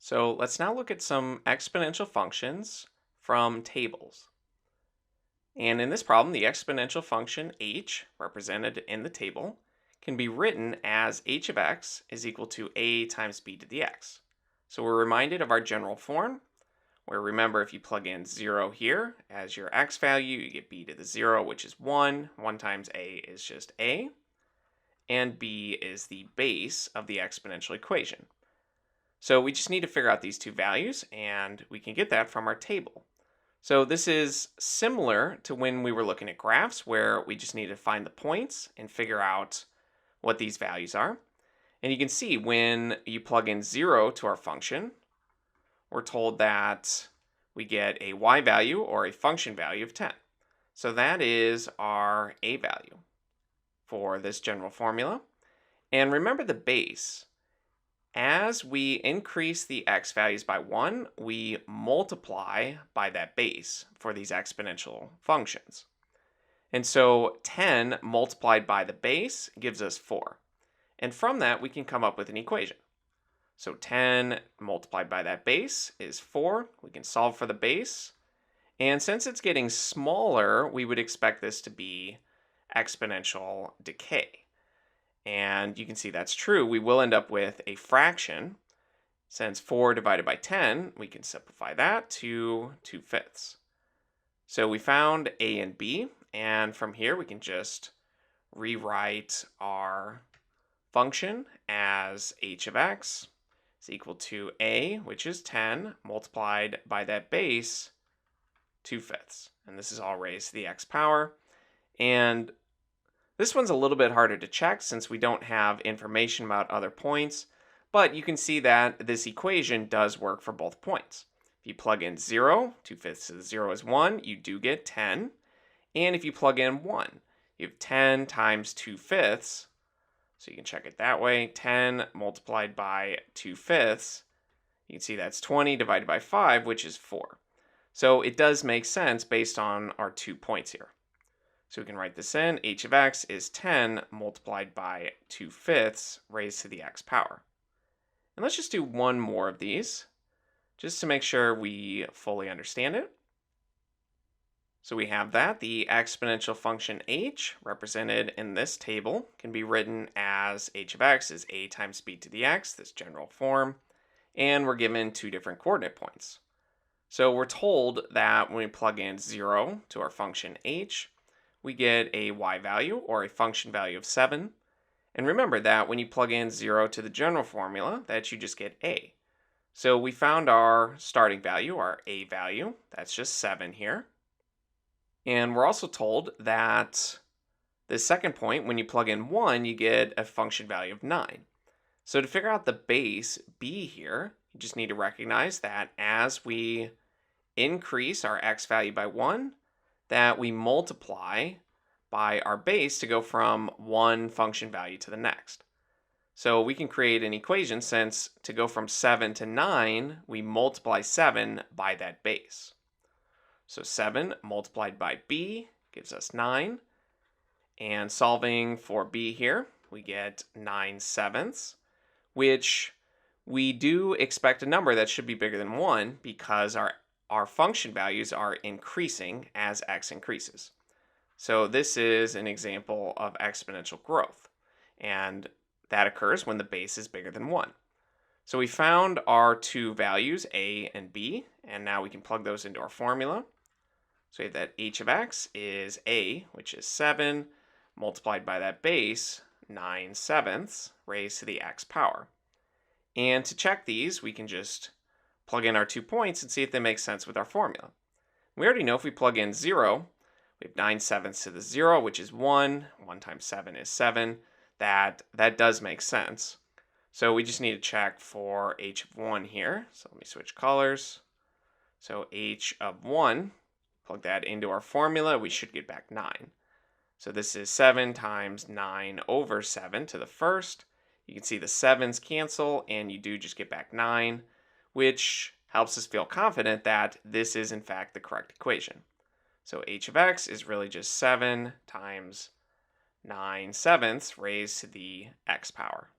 So let's now look at some exponential functions from tables. And in this problem, the exponential function h, represented in the table, can be written as h of x is equal to a times b to the x. So we're reminded of our general form, where remember if you plug in 0 here as your x value, you get b to the 0, which is 1. 1 times a is just a. And b is the base of the exponential equation. So we just need to figure out these two values, and we can get that from our table. So this is similar to when we were looking at graphs, where we just need to find the points and figure out what these values are. And you can see when you plug in 0 to our function, we're told that we get a y value or a function value of 10. So that is our a value for this general formula. And remember the base. As we increase the x values by 1, we multiply by that base for these exponential functions. And so 10 multiplied by the base gives us 4. And from that, we can come up with an equation. So 10 multiplied by that base is 4. We can solve for the base. And since it's getting smaller, we would expect this to be exponential decay. And you can see that's true. We will end up with a fraction. Since 4 divided by 10, we can simplify that to 2/5. So we found a and b, and from here we can just rewrite our function as h of x is equal to a, which is 10, multiplied by that base, 2/5. And this is all raised to the x power. And this one's a little bit harder to check since we don't have information about other points, but you can see that this equation does work for both points. If you plug in 0, 2/5 to the 0 is 1, you do get 10. And if you plug in 1, you have 10 times 2/5, so you can check it that way. 10 multiplied by 2/5, you can see that's 20 divided by 5, which is 4. So it does make sense based on our 2 points here. So we can write this in. H of x is 10 multiplied by 2/5 raised to the x power. And let's just do one more of these, just to make sure we fully understand it. So we have that. The exponential function h, represented in this table, can be written as h of x is a times b to the x, this general form. And we're given two different coordinate points. So we're told that when we plug in 0 to our function h, we get a y value or a function value of 7. And remember that when you plug in 0 to the general formula, that you just get a. So we found our starting value, our a value. That's just 7 here. And we're also told that the second point, when you plug in 1, you get a function value of 9. So to figure out the base b here, you just need to recognize that as we increase our x value by 1, that we multiply by our base to go from one function value to the next. So we can create an equation since to go from 7 to 9, we multiply 7 by that base. So 7 multiplied by b gives us 9. And solving for b here, we get 9/7, which we do expect a number that should be bigger than 1 because our function values are increasing as x increases. So this is an example of exponential growth, and that occurs when the base is bigger than 1. So we found our two values, a and b, and now we can plug those into our formula. So we have that h of x is a, which is 7, multiplied by that base, 9/7 raised to the x power. And to check these, we can just plug in our 2 points and see if they make sense with our formula. We already know if we plug in 0, we have 9/7 to the 0, which is 1. 1 times 7 is 7. That does make sense. So we just need to check for h of 1 here. So let me switch colors. So h of 1, plug that into our formula, we should get back 9. So this is 7 times 9/7 to the first. You can see the 7's cancel, and you do just get back 9. Which helps us feel confident that this is in fact the correct equation. So h of x is really just 7 times 9/7 raised to the x power.